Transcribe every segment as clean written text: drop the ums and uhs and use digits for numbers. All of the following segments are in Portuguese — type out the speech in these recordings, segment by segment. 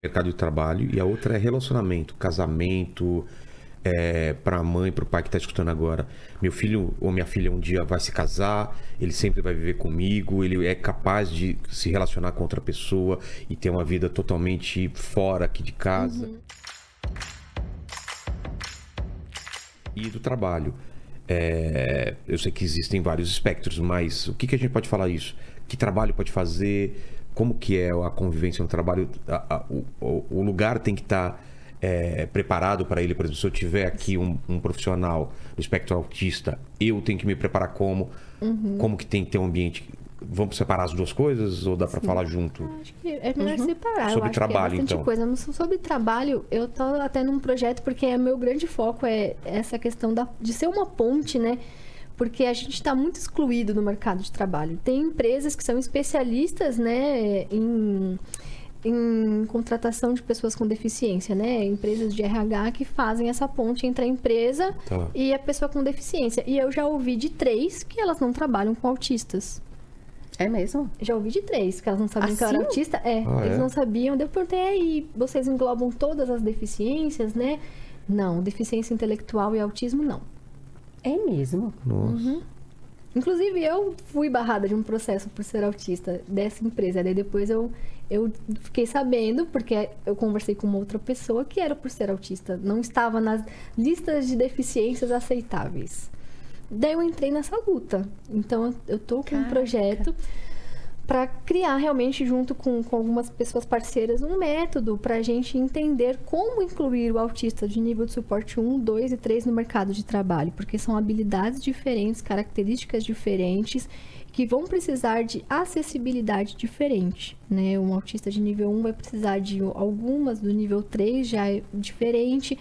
mercado de trabalho e a outra é relacionamento, casamento, para a mãe, para o pai que está escutando agora. Meu filho ou minha filha um dia vai se casar, ele sempre vai viver comigo, ele é capaz de se relacionar com outra pessoa e ter uma vida totalmente fora aqui de casa. E do trabalho. Eu sei que existem vários espectros, mas o que a gente pode falar isso? Que trabalho pode fazer? Como que é a convivência no trabalho? O lugar tem que estar preparado para ele. Por exemplo, se eu tiver aqui um profissional do espectro autista, eu tenho que me preparar como? Como que tem que ter um ambiente? Vamos separar as duas coisas ou dá para falar junto? Acho que é melhor separar. Sobre eu acho trabalho, que é bastante então. coisa. Mas sobre trabalho, eu tô até num projeto, porque meu grande foco é essa questão de ser uma ponte, né? Porque a gente está muito excluído no mercado de trabalho. Tem empresas que são especialistas, né, em contratação de pessoas com deficiência, né? Empresas de RH que fazem essa ponte entre a empresa e a pessoa com deficiência. E eu já ouvi de 3 que elas não trabalham com autistas. É mesmo? Já ouvi de 3, que elas não sabiam que eu era autista. Eles não sabiam. Daí eu perguntei, aí, vocês englobam todas as deficiências, né? Não, deficiência intelectual e autismo, não. É mesmo? Nossa. Inclusive, eu fui barrada de um processo por ser autista dessa empresa. Daí depois eu fiquei sabendo, porque eu conversei com uma outra pessoa que era por ser autista. Não estava nas listas de deficiências aceitáveis. Daí eu entrei nessa luta. Então, eu tô com um projeto para criar realmente, junto com algumas pessoas parceiras, um método para a gente entender como incluir o autista de nível de suporte 1, 2 e 3 no mercado de trabalho. Porque são habilidades diferentes, características diferentes, que vão precisar de acessibilidade diferente, né? Um autista de nível 1 vai precisar de algumas, do nível 3 já é diferente.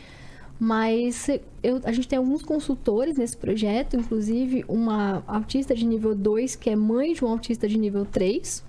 Mas a gente tem alguns consultores nesse projeto, inclusive uma autista de nível 2, que é mãe de um autista de nível 3.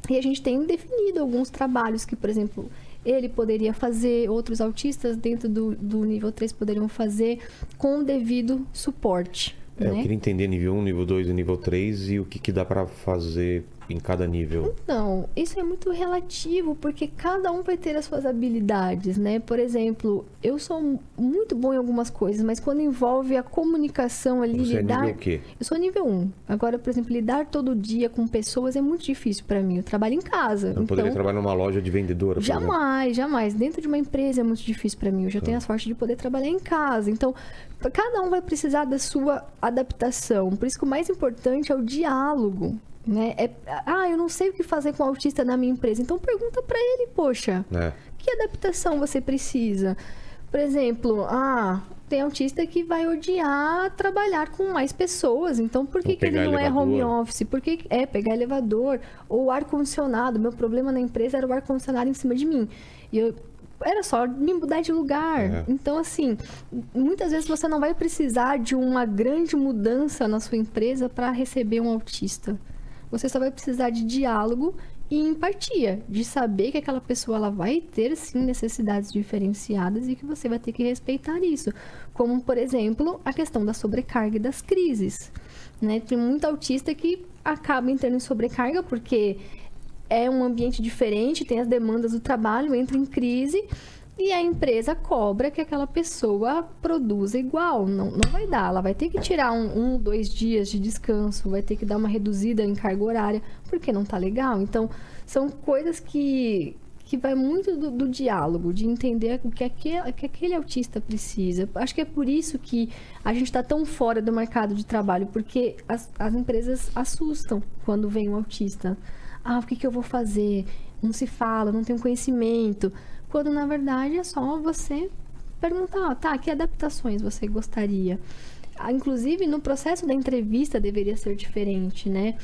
E a gente tem definido alguns trabalhos que, por exemplo, ele poderia fazer, outros autistas dentro do nível 3 poderiam fazer com o devido suporte. Eu né? queria entender nível 1, nível 2 e nível 3 e o que dá para fazer em cada nível. Então, isso é muito relativo, porque cada um vai ter as suas habilidades, né? Por exemplo, eu sou muito bom em algumas coisas, mas quando envolve a comunicação ali, Você lidar... é nível o quê? Eu sou nível 1. Agora, por exemplo, lidar todo dia com pessoas é muito difícil para mim. Eu trabalho em casa. Não poderia trabalhar numa loja de vendedora, por exemplo? Jamais. Dentro de uma empresa é muito difícil para mim. Eu já tenho a sorte de poder trabalhar em casa. Então, cada um vai precisar da sua adaptação. Por isso que o mais importante é o diálogo. Né? Eu não sei o que fazer com o autista na minha empresa. Então, pergunta para ele, poxa, que adaptação você precisa? Por exemplo, tem autista que vai odiar trabalhar com mais pessoas. Então, por que ele não é home office? Por que pegar elevador ou ar-condicionado? Meu problema na empresa era o ar-condicionado em cima de mim. E era só me mudar de lugar. Então, assim, muitas vezes você não vai precisar de uma grande mudança na sua empresa para receber um autista. Você só vai precisar de diálogo e empatia, de saber que aquela pessoa ela vai ter, sim, necessidades diferenciadas e que você vai ter que respeitar isso. Como, por exemplo, a questão da sobrecarga e das crises. Né? Tem muito autista que acaba entrando em sobrecarga porque é um ambiente diferente, tem as demandas do trabalho, entra em crise e a empresa cobra que aquela pessoa produza igual. Não vai dar, ela vai ter que tirar 2 dias de descanso, vai ter que dar uma reduzida em carga horária, porque não tá legal. Então, são coisas que vai muito do diálogo, de entender o que aquele autista precisa. Acho que é por isso que a gente está tão fora do mercado de trabalho, porque as empresas assustam quando vem um autista. O que eu vou fazer? Não se fala, não tenho conhecimento. Quando, na verdade, é só você perguntar, que adaptações você gostaria? Inclusive, no processo da entrevista deveria ser diferente, né?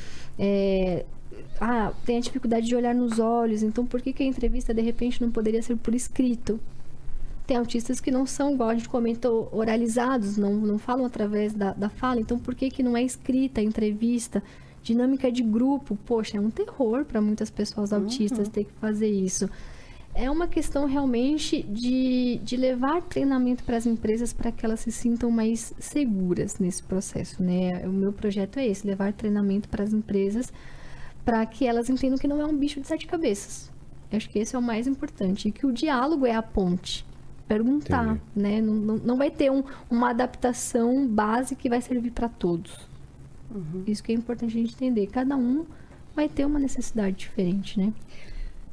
Tem a dificuldade de olhar nos olhos, então por que a entrevista, de repente, não poderia ser por escrito? Tem autistas que não são, igual a gente comentou, oralizados, não falam através da fala, então por que não é escrita a entrevista? Dinâmica de grupo, poxa, é um terror para muitas pessoas autistas ter que fazer isso. É uma questão realmente de levar treinamento para as empresas para que elas se sintam mais seguras nesse processo, né? O meu projeto é esse, levar treinamento para as empresas para que elas entendam que não é um bicho de 7 cabeças. Acho que esse é o mais importante. E que o diálogo é a ponte. Perguntar, Entendi. né? Não vai ter uma adaptação base que vai servir para todos. Isso que é importante a gente entender. Cada um vai ter uma necessidade diferente, né?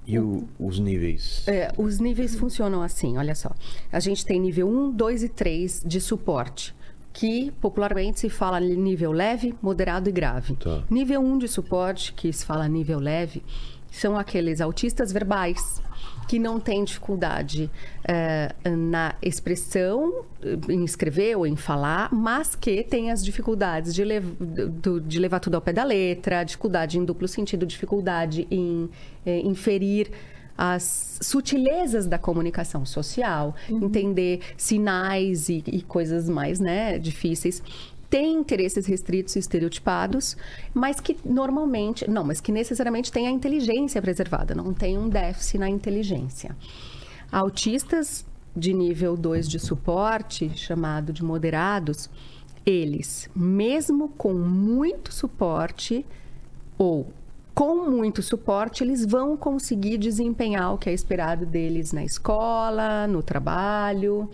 E os níveis? Os níveis funcionam assim, olha só. A gente tem nível 1, 2 e 3 de suporte, que popularmente se fala nível leve, moderado e grave. Tá. Nível 1 de suporte, que se fala nível leve, são aqueles autistas verbais que não têm dificuldade na expressão, em escrever ou em falar, mas que têm as dificuldades de levar tudo ao pé da letra, dificuldade em duplo sentido, dificuldade em inferir as sutilezas da comunicação social, entender sinais e coisas mais, né, difíceis. Tem interesses restritos e estereotipados, mas que necessariamente tem a inteligência preservada, não tem um déficit na inteligência. Autistas de nível 2 de suporte, chamado de moderados, eles, mesmo com muito suporte ou com muito suporte, eles vão conseguir desempenhar o que é esperado deles na escola, no trabalho,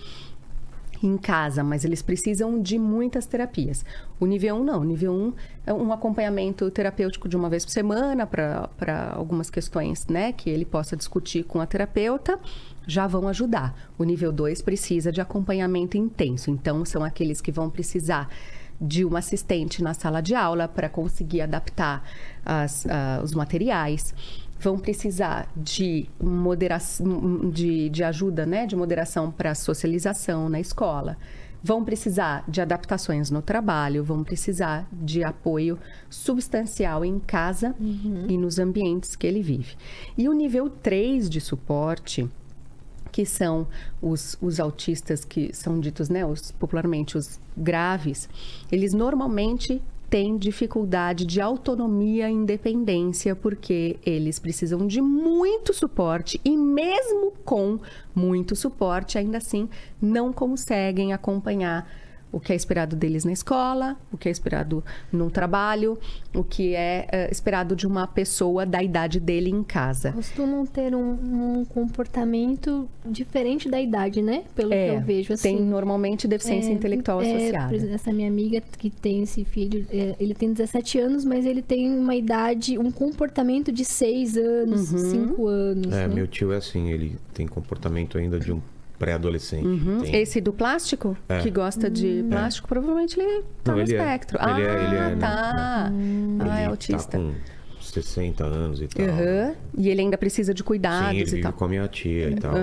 em casa, mas eles precisam de muitas terapias. O nível 1 não. O nível 1 é um acompanhamento terapêutico de uma vez por semana para algumas questões, né, que ele possa discutir com a terapeuta, já vão ajudar. O nível 2 precisa de acompanhamento intenso. Então, são aqueles que vão precisar de um assistente na sala de aula para conseguir adaptar os materiais. Vão precisar de moderação, de ajuda, né, de moderação para socialização na escola. Vão precisar de adaptações no trabalho, vão precisar de apoio substancial em casa e nos ambientes que ele vive. E o nível 3 de suporte, que são os autistas que são ditos, né, popularmente os graves, eles normalmente têm dificuldade de autonomia e independência, porque eles precisam de muito suporte e mesmo com muito suporte, ainda assim, não conseguem acompanhar o que é esperado deles na escola, o que é esperado no trabalho, o que é esperado de uma pessoa da idade dele em casa. Costumam ter um comportamento diferente da idade, né? Pelo que eu vejo, assim. Tem normalmente deficiência intelectual associada. Por exemplo, essa minha amiga que tem esse filho, ele tem 17 anos, mas ele tem uma idade, um comportamento de 6 anos, 5 anos. Né? Meu tio é assim, ele tem comportamento ainda de um pré-adolescente. Esse do plástico, que gosta de plástico, provavelmente ele tá no espectro. Tá. Ele É autista. Tá com 60 anos e tal. E ele ainda precisa de cuidados. Sim, ele e vive tal. com a minha tia e tal.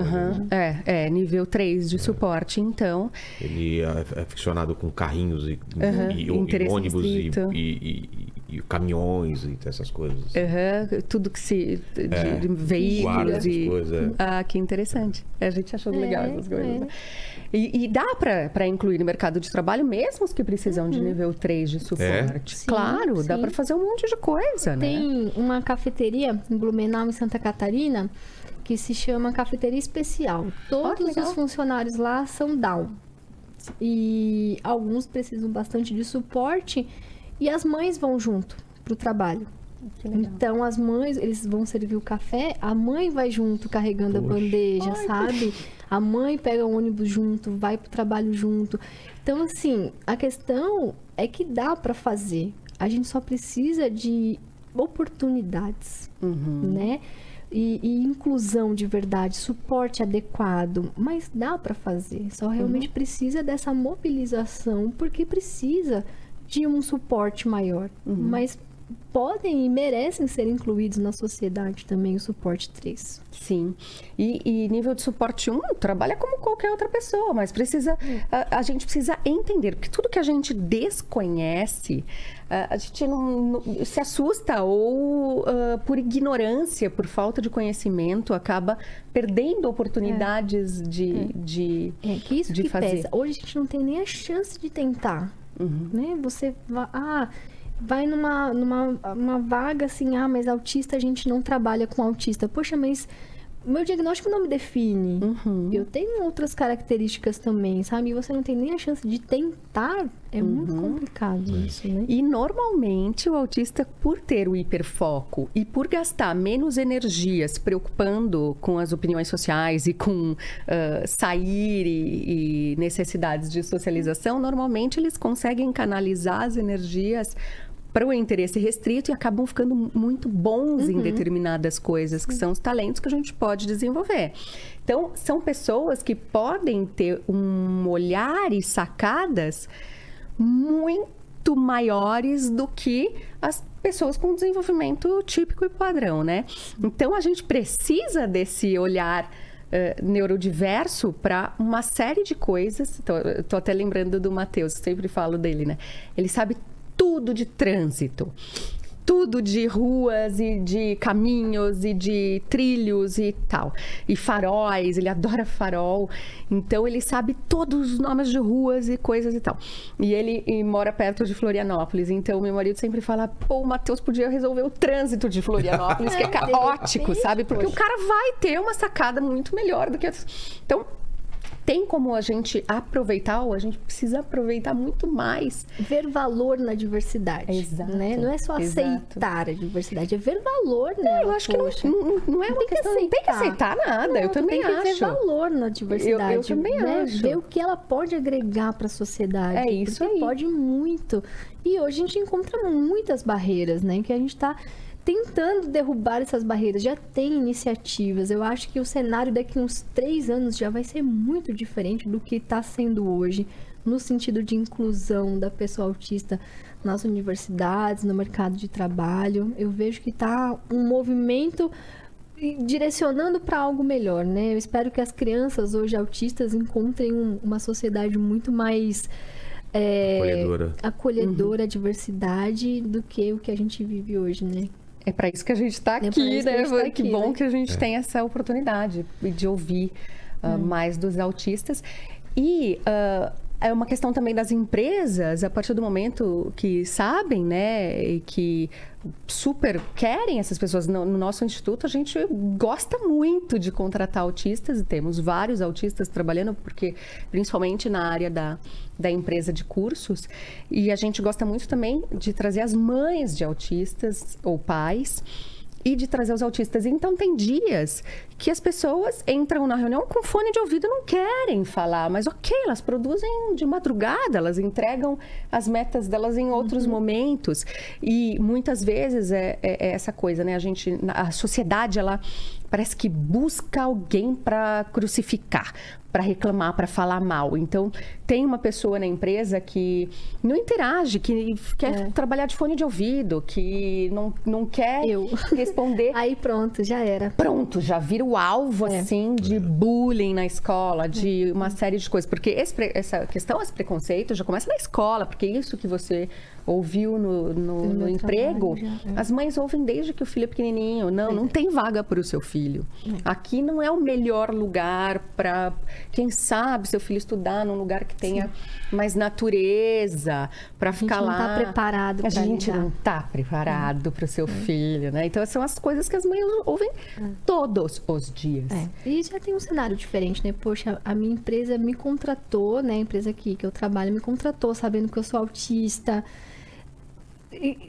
Nível 3 de suporte, então. Ele é aficionado com carrinhos e Interesse ônibus restrito. e caminhões e essas coisas. Tudo que se... de veículos guarda essas e... coisas, que interessante. A gente achou legal essas coisas. Né? E dá para incluir no mercado de trabalho mesmo os que precisam de nível 3 de suporte. Sim, Claro, dá sim. para fazer um monte de coisa, né? Tem uma cafeteria em Blumenau, em Santa Catarina, que se chama Cafeteria Especial. Todos legal. os funcionários lá são Down. E alguns precisam bastante de suporte e as mães vão junto pro trabalho. Que legal. Então, as mães, eles vão servir o café, a mãe vai junto carregando a bandeja, sabe? A mãe pega o ônibus junto, vai pro trabalho junto. Então, assim, a questão é que dá para fazer. A gente só precisa de oportunidades, né? E inclusão de verdade, suporte adequado, mas dá para fazer. Só realmente precisa dessa mobilização, porque precisa de um suporte maior. Mas podem e merecem ser incluídos na sociedade também o suporte 3. Sim. E nível de suporte 1 trabalha como qualquer outra pessoa, mas precisa a gente precisa entender, porque tudo que a gente desconhece, a gente não se assusta ou por ignorância, por falta de conhecimento, acaba perdendo oportunidades de que isso de que fazer. pesa. Hoje a gente não tem nem a chance de tentar, né? Você vai numa vaga assim, mas autista, a gente não trabalha com autista. Poxa, mas o meu diagnóstico não me define. Eu tenho outras características também, sabe? E você não tem nem a chance de tentar. É muito complicado isso, né? E normalmente o autista, por ter o hiperfoco e por gastar menos energia se preocupando com as opiniões sociais e com sair e necessidades de socialização, normalmente eles conseguem canalizar as energias para o interesse restrito e acabam ficando muito bons em determinadas coisas, que são os talentos que a gente pode desenvolver. Então, são pessoas que podem ter um olhar e sacadas muito maiores do que as pessoas com desenvolvimento típico e padrão, né? Então, a gente precisa desse olhar neurodiverso para uma série de coisas. Tô até lembrando do Matheus, sempre falo dele, né? Ele sabe tudo de trânsito, tudo de ruas e de caminhos e de trilhos e tal. E faróis, ele adora farol. Então, ele sabe todos os nomes de ruas e coisas e tal. E ele mora perto de Florianópolis. Então, meu marido sempre fala, pô, o Matheus podia resolver o trânsito de Florianópolis, que é caótico, sabe? Porque o cara vai ter uma sacada muito melhor do que... Então, tem como a gente aproveitar, ou a gente precisa aproveitar muito mais. Ver valor na diversidade. Exato. Né? Não é só aceitar a diversidade, é ver valor nela. Eu acho que não é uma questão, não tem que aceitar nada. Não, eu também acho. Tem que ver valor na diversidade. Eu também acho. Ver o que ela pode agregar para a sociedade. É isso porque aí. Pode muito. E hoje a gente encontra muitas barreiras, né? Que a gente está tentando derrubar essas barreiras. Já tem iniciativas. Eu acho que o cenário daqui a uns 3 anos já vai ser muito diferente do que está sendo hoje, no sentido de inclusão da pessoa autista nas universidades, no mercado de trabalho. Eu vejo que está um movimento direcionando para algo melhor, né? Eu espero que as crianças hoje autistas encontrem uma sociedade muito mais acolhedora à diversidade do que o que a gente vive hoje, né? É para isso que a gente está aqui, né? Que bom que a gente tem essa oportunidade de ouvir mais dos autistas. E é uma questão também das empresas, a partir do momento que sabem, né, e que super querem essas pessoas. No nosso instituto, a gente gosta muito de contratar autistas, e temos vários autistas trabalhando, porque principalmente na área da empresa de cursos, e a gente gosta muito também de trazer as mães de autistas ou pais, e de trazer os autistas. Então, tem dias que as pessoas entram na reunião com fone de ouvido e não querem falar. Mas ok, elas produzem de madrugada, elas entregam as metas delas em outros momentos. E muitas vezes é essa coisa, né? A sociedade, ela parece que busca alguém para crucificar, para reclamar, para falar mal. Então, tem uma pessoa na empresa que não interage, que quer trabalhar de fone de ouvido, que não quer responder. Aí pronto, já era. Pronto, já vira o alvo, assim, de bullying na escola, de uma série de coisas. Porque essa questão, esse preconceito já começa na escola, porque isso que você ouviu no emprego, as mães ouvem desde que o filho é pequenininho. Não tem vaga para o seu filho. Aqui não é o melhor lugar para, quem sabe, seu filho estudar num lugar que tenha mais natureza, para ficar lá. A gente não está preparado para A gente não está preparado para o seu filho, né? Então, são as coisas que as mães ouvem todos os dias. E já tem um cenário diferente, né? Poxa, a minha empresa me contratou, né? A empresa aqui que eu trabalho me contratou, sabendo que eu sou autista.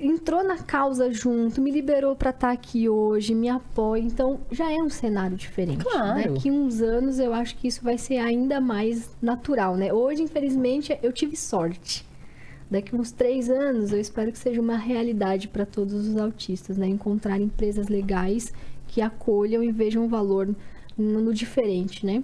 Entrou na causa junto, me liberou para estar aqui hoje, me apoia. Então, já é um cenário diferente. Claro. Daqui uns anos, eu acho que isso vai ser ainda mais natural, né? Hoje, infelizmente, eu tive sorte. Daqui uns 3 anos, eu espero que seja uma realidade para todos os autistas, né? Encontrar empresas legais que acolham e vejam valor no diferente, né?